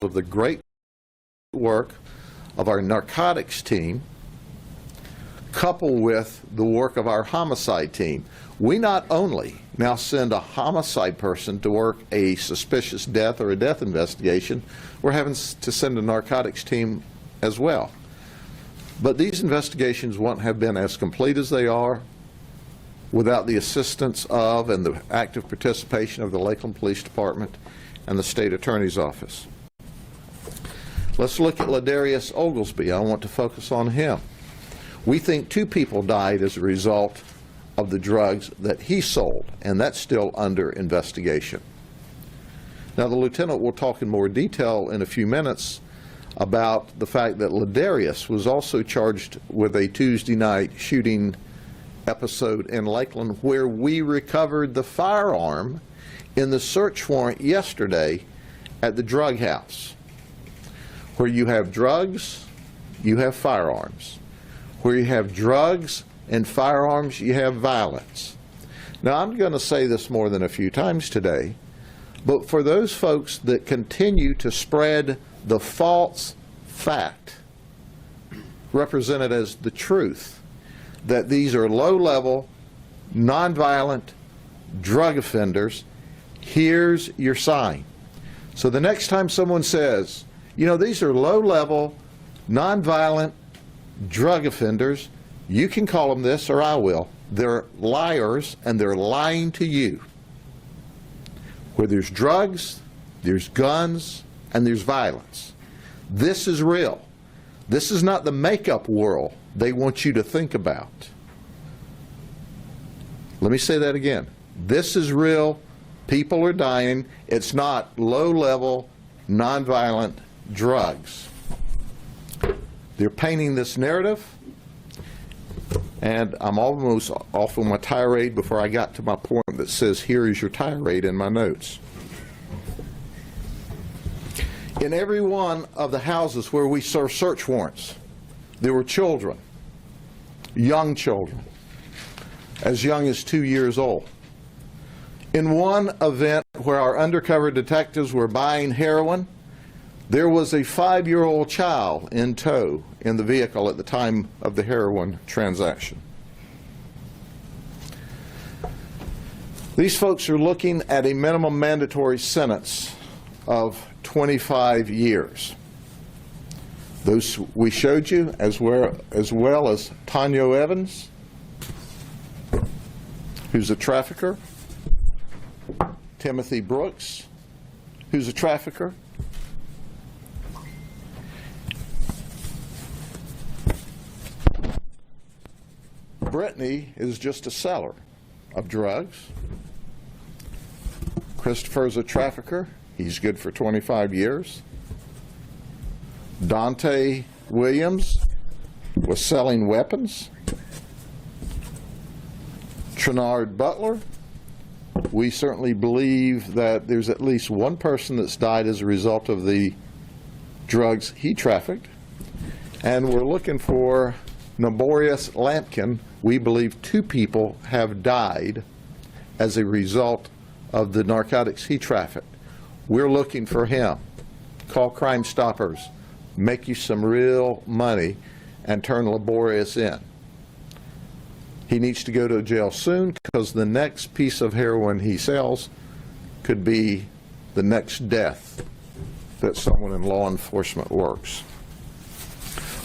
of the great work of our narcotics team, coupled with the work of our homicide team. We not only now send a homicide person to work a suspicious death or a death investigation, we're having to send a narcotics team as well. But these investigations wouldn't have been as complete as they are without the assistance of and the active participation of the Lakeland Police Department and the State Attorney's Office. Let's look at Ladarius Oglesby. I want to focus on him. We think 2 people died as a result of the drugs that he sold, and that's still under investigation. Now, the lieutenant will talk in more detail in a few minutes about the fact that Ladarius was also charged with a Tuesday night shooting episode in Lakeland where we recovered the firearm in the search warrant yesterday at the drug house. Where you have drugs, you have firearms. Where you have drugs and firearms, you have violence. Now, I'm going to say this more than a few times today, but for those folks that continue to spread the false fact, represented as the truth, that these are low-level, nonviolent drug offenders, here's your sign. So the next time someone says, you know, these are low-level, nonviolent drug offenders, you can call them this, or I will. They're liars, and they're lying to you. Where there's drugs, there's guns, and there's violence. This is real. This is not the make-up world they want you to think about. Let me say that again. This is real. People are dying. It's not low-level, nonviolent drugs. They're painting this narrative, and I'm almost off on my tirade before I got to my point that says, here is your tirade in my notes. In every one of the houses where we serve search warrants, there were children, young children, as young as 2 years old. In one event where our undercover detectives were buying heroin, there was a 5-year-old child in tow in the vehicle at the time of the heroin transaction. These folks are looking at a minimum mandatory sentence of 25 years. Those we showed you, as well as Tonyo Evans, who's a trafficker, Timothy Brooks, who's a trafficker, Brittany is just a seller of drugs. Christopher's a trafficker. He's good for 25 years. Dante Williams was selling weapons. Trinard Butler, we certainly believe that there's at least one person that's died as a result of the drugs he trafficked. And we're looking for Naborius Lampkin. We believe 2 people have died as a result of the narcotics he trafficked. We're looking for him. Call Crime Stoppers. Make you some real money and turn Laborious in. He needs to go to jail soon because the next piece of heroin he sells could be the next death that someone in law enforcement works.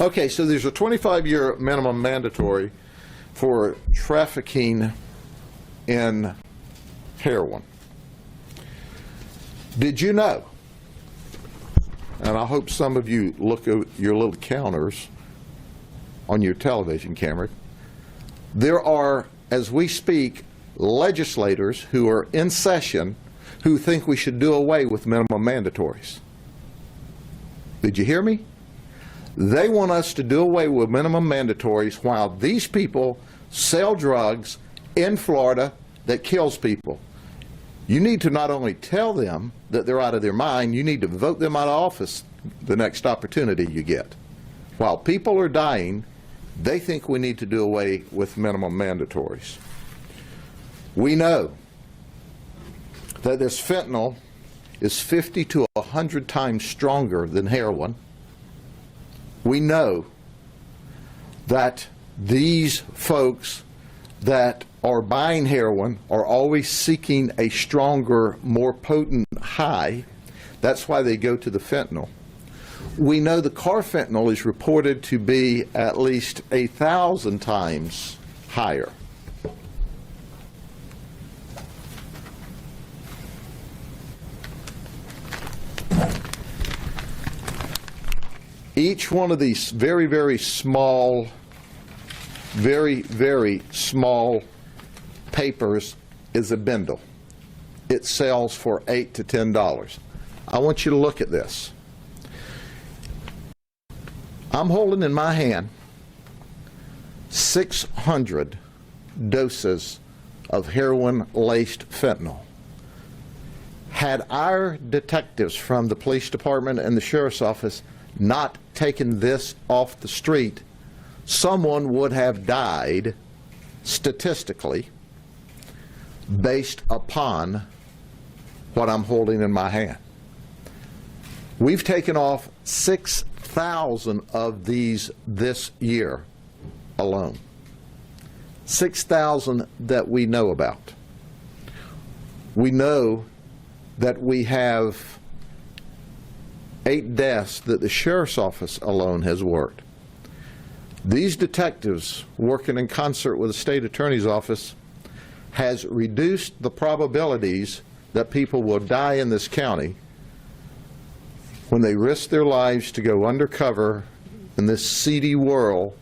Okay, so there's a 25-year minimum mandatory for trafficking in heroin. Did you know, and I hope some of you look at your little counters on your television camera, there are, as we speak, legislators who are in session who think we should do away with minimum mandatories. Did you hear me? They want us to do away with minimum mandatories while these people sell drugs in Florida that kills people. You need to not only tell them that they're out of their mind, you need to vote them out of office the next opportunity you get. While people are dying, they think we need to do away with minimum mandatories. We know that this fentanyl is 50 to 100 times stronger than heroin. We know that these folks that are buying heroin are always seeking a stronger, more potent high. That's why they go to the fentanyl. We know the carfentanil is reported to be at least 1,000 times higher. Each one of these very, very small papers is a bundle. It sells for $8 to $10. I want you to look at this. I'm holding in my hand 600 doses of heroin-laced fentanyl. Had our detectives from the police department and the sheriff's office not taken this off the street, someone would have died statistically based upon what I'm holding in my hand. We've taken off 6,000 of these this year alone. 6,000 that we know about. We know that we have 8 deaths that the sheriff's office alone has worked. These detectives, working in concert with the state attorney's office, has reduced the probabilities that people will die in this county when they risk their lives to go undercover in this seedy world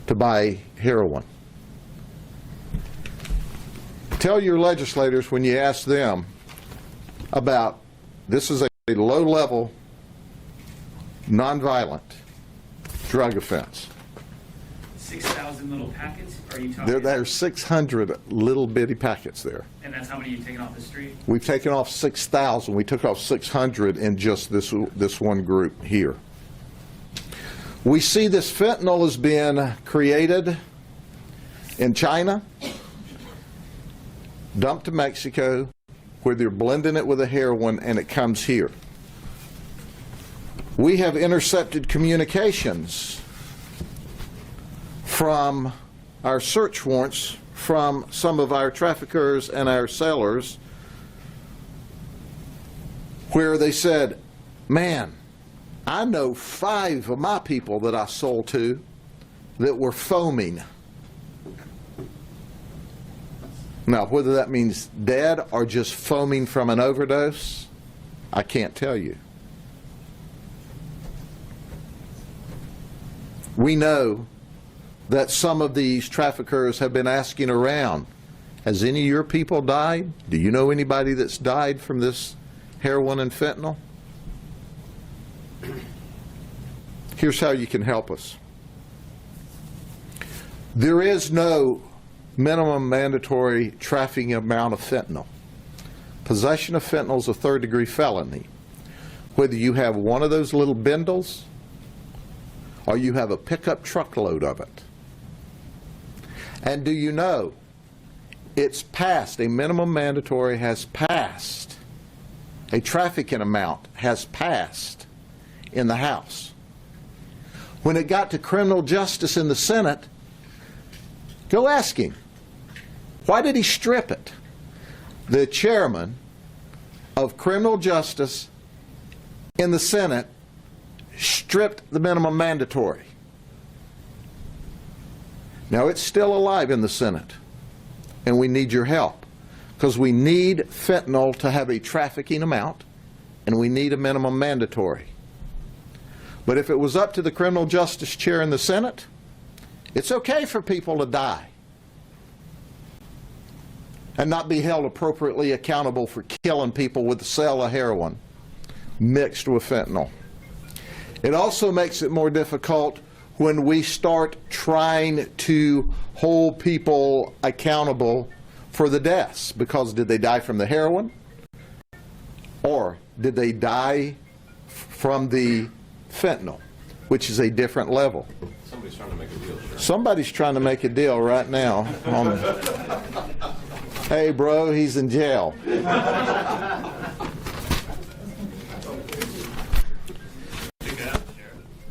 to buy heroin. Tell your legislators when you ask them about this is a low-level, nonviolent drug offense. 6,000 little packets? Are you talking? There are 600 little bitty packets there. And that's how many you've taken off the street? We've taken off 6,000. We took off 600 in just this one group here. We see this fentanyl has been created in China, dumped to Mexico, where they're blending it with the heroin, and it comes here. We have intercepted communications from our search warrants from some of our traffickers and our sellers where they said, man, I know 5 of my people that I sold to that were foaming. Now, whether that means dead or just foaming from an overdose, I can't tell you. We know that some of these traffickers have been asking around, has any of your people died? Do you know anybody that's died from this heroin and fentanyl? Here's how you can help us. There is no minimum mandatory trafficking amount of fentanyl. Possession of fentanyl is a third-degree felony. Whether you have one of those little bindles or you have a pickup truckload of it. And do you know, it's passed, a minimum mandatory has passed, a trafficking amount has passed in the House. When it got to criminal justice in the Senate, go ask him, why did he strip it? The chairman of criminal justice in the Senate stripped the minimum mandatory. Now it's still alive in the Senate, and we need your help because we need fentanyl to have a trafficking amount, and we need a minimum mandatory. But if it was up to the criminal justice chair in the Senate, it's okay for people to die and not be held appropriately accountable for killing people with the sale of heroin mixed with fentanyl. It also makes it more difficult when we start trying to hold people accountable for the deaths, because did they die from the heroin or did they die from the fentanyl, which is a different level. Somebody's trying to make a deal. Sure. Somebody's trying to make a deal right now. Hey, bro, he's in jail.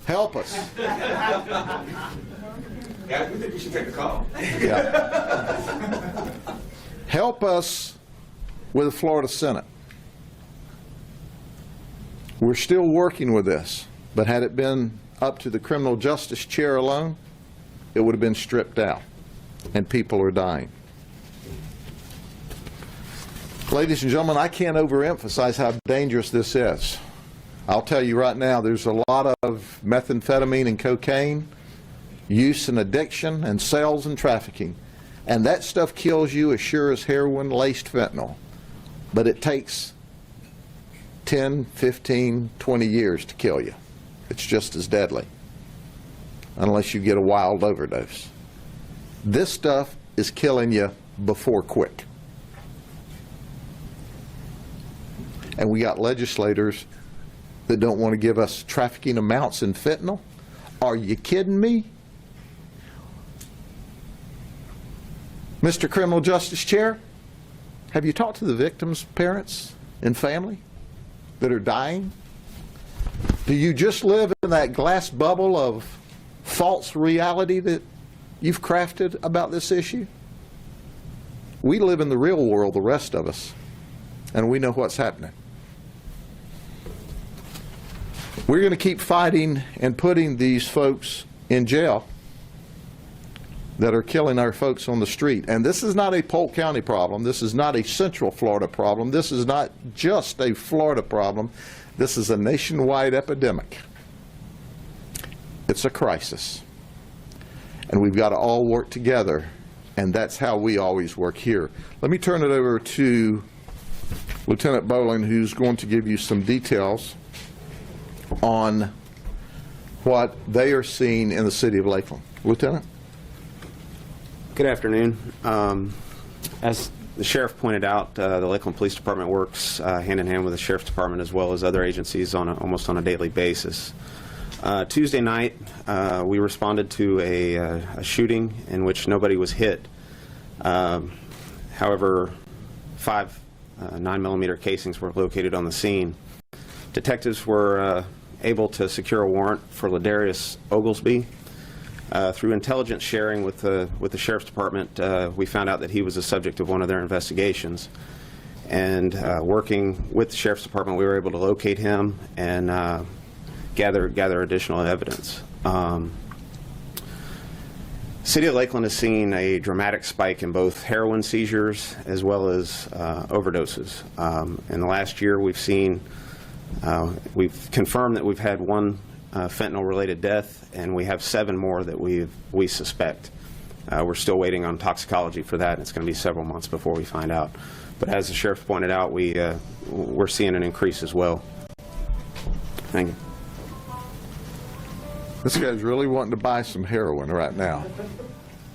Help us. Yeah, we think you should take a call. Yeah. Help us with the Florida Senate. We're still working with this, but had it been up to the criminal justice chair alone, it would have been stripped out, and people are dying. Ladies and gentlemen, I can't overemphasize how dangerous this is. I'll tell you right now, there's a lot of methamphetamine and cocaine use and addiction and sales and trafficking. And that stuff kills you as sure as heroin-laced fentanyl. But it takes 10, 15, 20 years to kill you. It's just as deadly, unless you get a wild overdose. This stuff is killing you before quick. And we got legislators that don't want to give us trafficking amounts in fentanyl. Are you kidding me? Mr. Criminal Justice Chair, have you talked to the victims' parents and family that are dying? Do you just live in that glass bubble of false reality that you've crafted about this issue? We live in the real world, the rest of us, and we know what's happening. We're going to keep fighting and putting these folks in jail that are killing our folks on the street. And this is not a Polk County problem. This is not a Central Florida problem. This is not just a Florida problem. This is a nationwide epidemic. It's a crisis. And we've got to all work together. And that's how we always work here. Let me turn it over to Lieutenant Bowling, who's going to give you some details on what they are seeing in the city of Lakeland. Lieutenant? Good afternoon. As the sheriff pointed out, the Lakeland Police Department works hand in hand with the Sheriff's Department as well as other agencies on almost on a daily basis. Tuesday night, we responded to a shooting in which nobody was hit. However, 5 9mm casings were located on the scene. Detectives were able to secure a warrant for Ladarius Oglesby. Through intelligence sharing with the Sheriff's Department, we found out that he was the subject of one of their investigations. And working with the Sheriff's Department, we were able to locate him and gather additional evidence. City of Lakeland has seen a dramatic spike in both heroin seizures as well as overdoses. In the last year, we've confirmed that we've had one fentanyl-related death, and we have 7 more that we suspect. We're still waiting on toxicology for that, and it's going to be several months before we find out. But as the sheriff pointed out, we're seeing an increase as well. Thank you. This guy's really wanting to buy some heroin right now.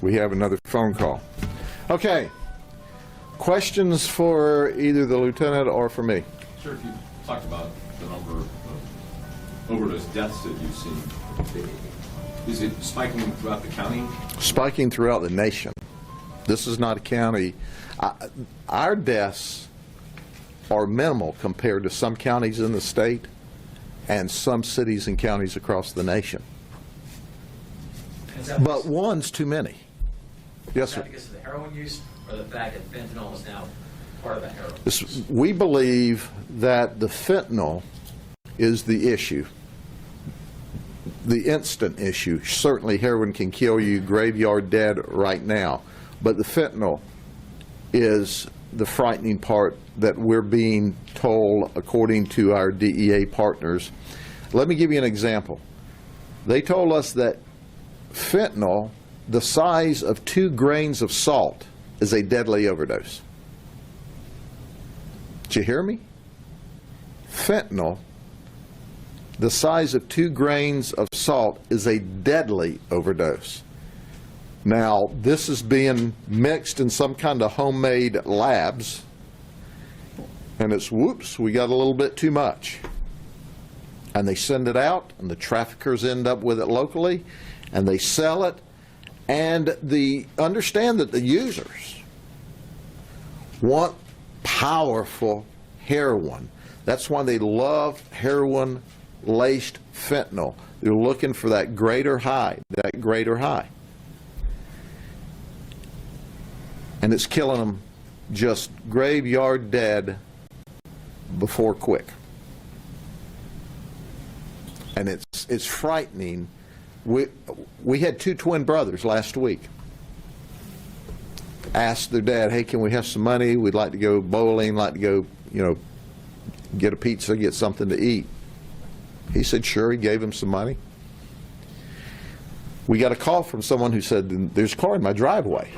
We have another phone call. Okay. Questions for either the lieutenant or for me? Sure, if you talked about the number of overdose deaths that you've seen, is it spiking throughout the county? Spiking throughout the nation. This is not a county. Our deaths are minimal compared to some counties in the state and some cities and counties across the nation. But one's too many. Yes, sir. Is that because of the heroin use or the fact that fentanyl is now part of that heroin? We believe that the fentanyl is the issue, the instant issue. Certainly heroin can kill you graveyard dead right now, but the fentanyl is the frightening part that we're being told according to our DEA partners. Let me give you an example. They told us that fentanyl, the size of 2 grains of salt, is a deadly overdose. Did you hear me? Fentanyl, the size of 2 grains of salt, is a deadly overdose. Now, this is being mixed in some kind of homemade labs, and it's, whoops, we got a little bit too much. And they send it out, and the traffickers end up with it locally, and they sell it, and understand that the users want powerful heroin. That's why they love heroin laced fentanyl. They're looking for that greater high, And it's killing them just graveyard dead before quick. And it's frightening. We had two twin brothers last week. Asked their dad, hey, can we have some money? We'd like to go bowling, like to go, get a pizza, get something to eat. He said, sure. He gave him some money. We got a call from someone who said, there's a car in my driveway.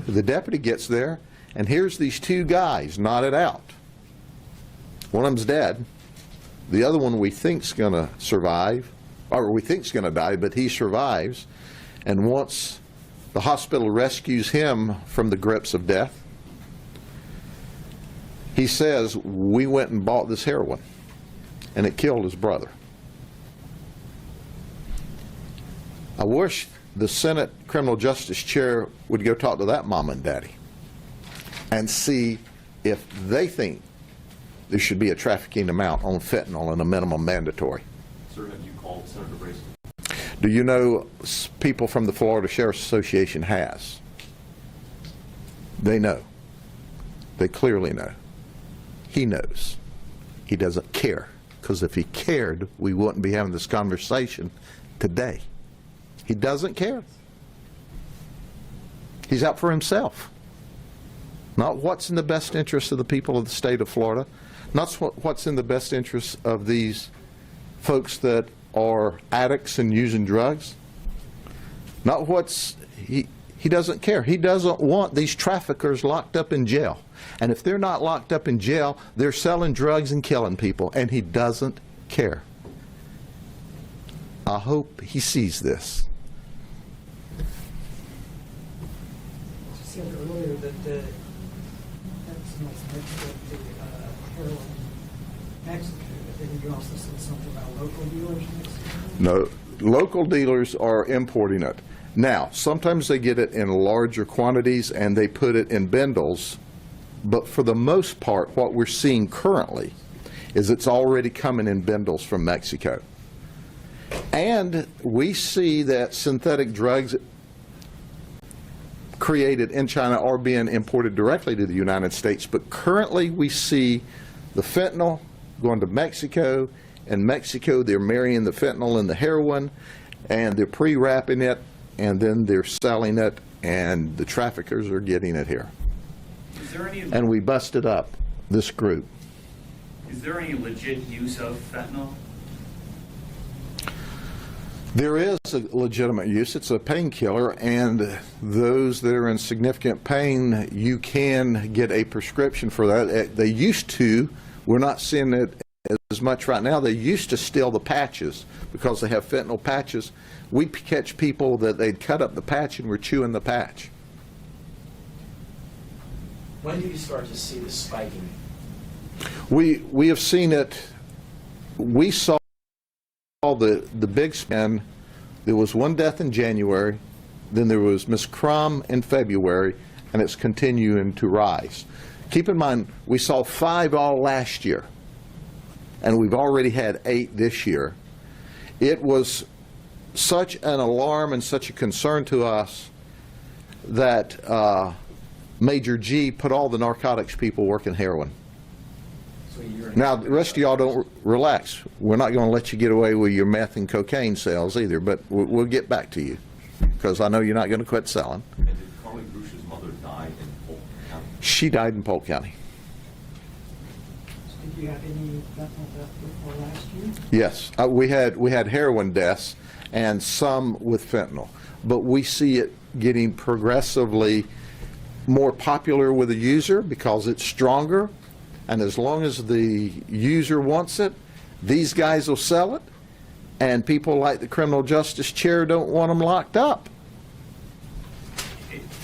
The deputy gets there, and here's these two guys knotted out. One of them's dead. The other one we think's going to survive, or we think's going to die, but he survives. And once the hospital rescues him from the grips of death, he says, we went and bought this heroin, and it killed his brother. I wish the Senate Criminal Justice Chair would go talk to that mom and daddy and see if they think there should be a trafficking amount on fentanyl and a minimum mandatory. Sir, have you called Senator Bracy? Do you know people from the Florida Sheriff's Association has? They know. They clearly know. He knows. He doesn't care, because if he cared, we wouldn't be having this conversation today. He doesn't care. He's out for himself. Not what's in the best interest of the people of the state of Florida, not what's in the best interest of these folks that are addicts and using drugs. Not what's, he doesn't care. He doesn't want these traffickers locked up in jail. And if they're not locked up in jail, they're selling drugs and killing people, and he doesn't care. I hope he sees this. You said earlier that that's not Mexico, the heroin in Mexico, but then you also said something about local dealers in Mexico? No, local dealers are importing it. Now, sometimes they get it in larger quantities and they put it in bundles, but for the most part, what we're seeing currently is it's already coming in bundles from Mexico. And we see that synthetic drugs created in China are being imported directly to the United States, but currently we see the fentanyl going to Mexico. In Mexico, they're marrying the fentanyl and the heroin, and they're pre-wrapping it, and then they're selling it, and the traffickers are getting it here. Is there any, And we busted up this group. is there any legit use of fentanyl? There is a legitimate use. It's a painkiller, and those that are in significant pain, you can get a prescription for that. They used to. We're not seeing it as much right now. They used to steal the patches because they have fentanyl patches. We'd catch people that they'd cut up the patch and were chewing the patch. When do you start to see this spiking? We have seen it. We saw the big span. There was one death in January, then there was Miss Crum in February, and it's continuing to rise. Keep in mind, we saw 5 all last year, and we've already had 8 this year. It was such an alarm and such a concern to us that Major G put all the narcotics people working heroin. So you're Now, the rest of y'all don't relax. We're not going to let you get away with your meth and cocaine sales either, but we'll get back to you, because I know you're not going to quit selling. And did Carly Bruce's mother die in Polk County? She died in Polk County. Did you have any fentanyl death before last year? Yes, we had heroin deaths and some with fentanyl, but we see it getting progressively more popular with the user because it's stronger, and as long as the user wants it, these guys will sell it, and people like the criminal justice chair don't want them locked up.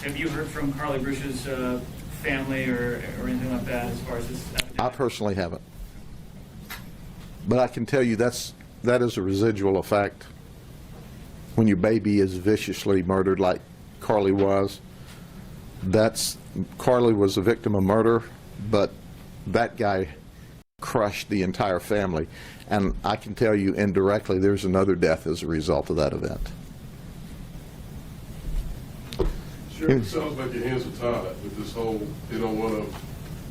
Have you heard from Carly Bruce's family or anything like that as far as this epidemic? I personally haven't, but I can tell you that is a residual effect. When your baby is viciously murdered like Carly was, Carly was a victim of murder, but that guy crushed the entire family. And I can tell you indirectly, there's another death as a result of that event. Sure, it sounds like your hands are tied with this whole, they don't want to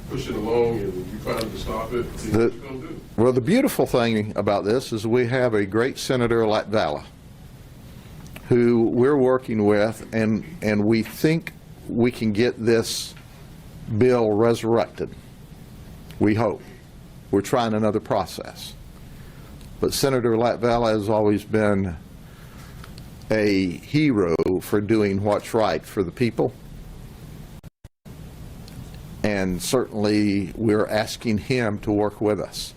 push it along and you trying to stop it. What you gonna do? Well, the beautiful thing about this is we have a great senator, Latvala, who we're working with, and we think we can get this bill resurrected. We hope. We're trying another process. But Senator Latvala has always been a hero for doing what's right for the people. And certainly we're asking him to work with us.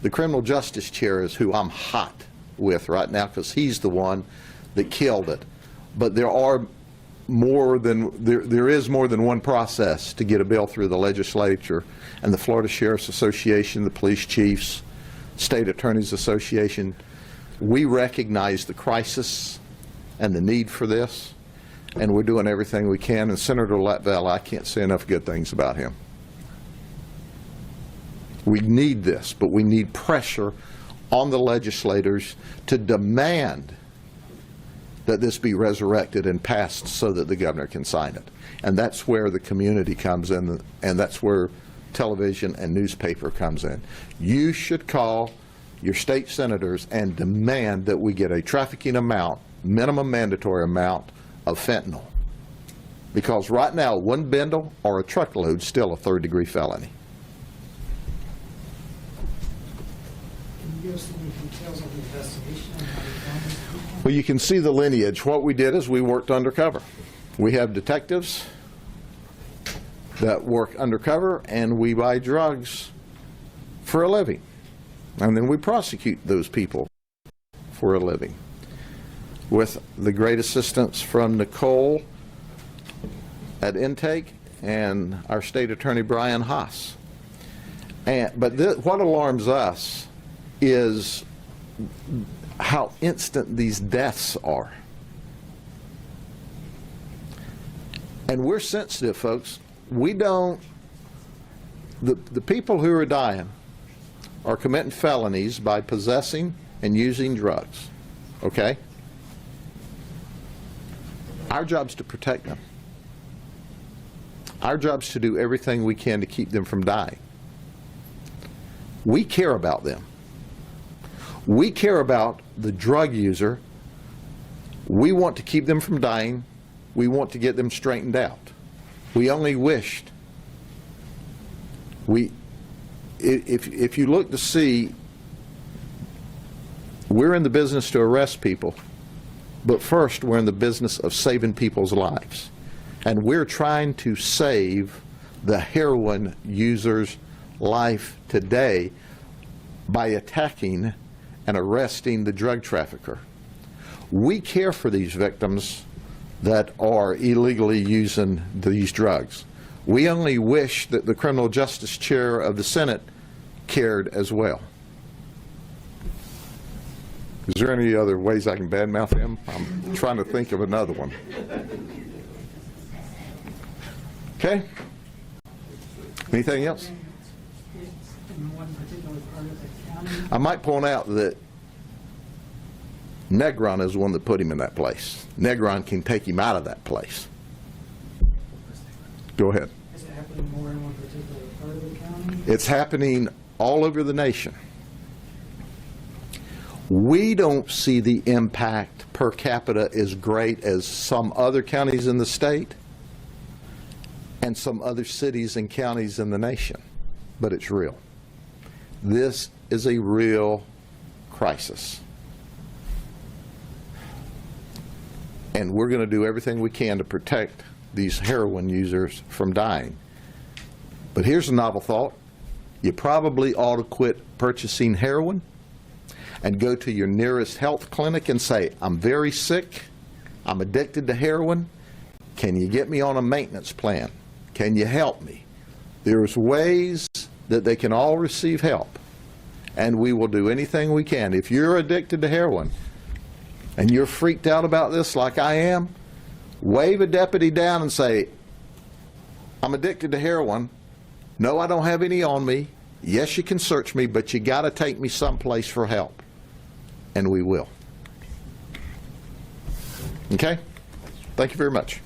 The criminal justice chair is who I'm hot with right now because he's the one that killed it. But there is more than one process to get a bill through the legislature, and the Florida Sheriff's Association, the police chiefs, State Attorneys Association, we recognize the crisis and the need for this, and we're doing everything we can. And Senator Latvala, I can't say enough good things about him. We need this, but we need pressure on the legislators to demand that this be resurrected and passed so that the governor can sign it. And that's where the community comes in, and that's where television and newspaper comes in. You should call your state senators and demand that we get a trafficking amount, minimum mandatory amount of fentanyl. Because right now, one bundle or a truckload is still a third-degree felony. Can you give us any details of the investigation and how you found these people? Well, you can see the lineage. What we did is we worked undercover. We have detectives that work undercover, and we buy drugs for a living. And then we prosecute those people for a living. With the great assistance from Nicole at Intake and our state attorney, Brian Haas. But what alarms us is how instant these deaths are. And we're sensitive, folks. We don't, the people who are dying are committing felonies by possessing and using drugs, okay? Our job's to protect them. Our job's to do everything we can to keep them from dying. We care about them. We care about the drug user. We want to keep them from dying. We want to get them straightened out. We only wished, if you look to see, we're in the business to arrest people, but first we're in the business of saving people's lives. And we're trying to save the heroin user's life today by attacking and arresting the drug trafficker. We care for these victims that are illegally using these drugs. We only wish that the criminal justice chair of the Senate cared as well. Is there any other ways I can badmouth him? I'm trying to think of another one. Okay? Anything else? In one particular part of the county? I might point out that Negron is the one that put him in that place. Negron can take him out of that place. Go ahead. Is it happening more in one particular part of the county? It's happening all over the nation. We don't see the impact per capita as great as some other counties in the state and some other cities and counties in the nation, but it's real. This is a real crisis. And we're going to do everything we can to protect these heroin users from dying. But here's a novel thought. You probably ought to quit purchasing heroin and go to your nearest health clinic and say, I'm very sick, I'm addicted to heroin, can you get me on a maintenance plan? Can you help me? There's ways that they can all receive help, and we will do anything we can. If you're addicted to heroin and you're freaked out about this like I am, wave a deputy down and say, I'm addicted to heroin. No, I don't have any on me. yes, you can search me, but you got to take me someplace for help. And we will. Okay? Thank you very much.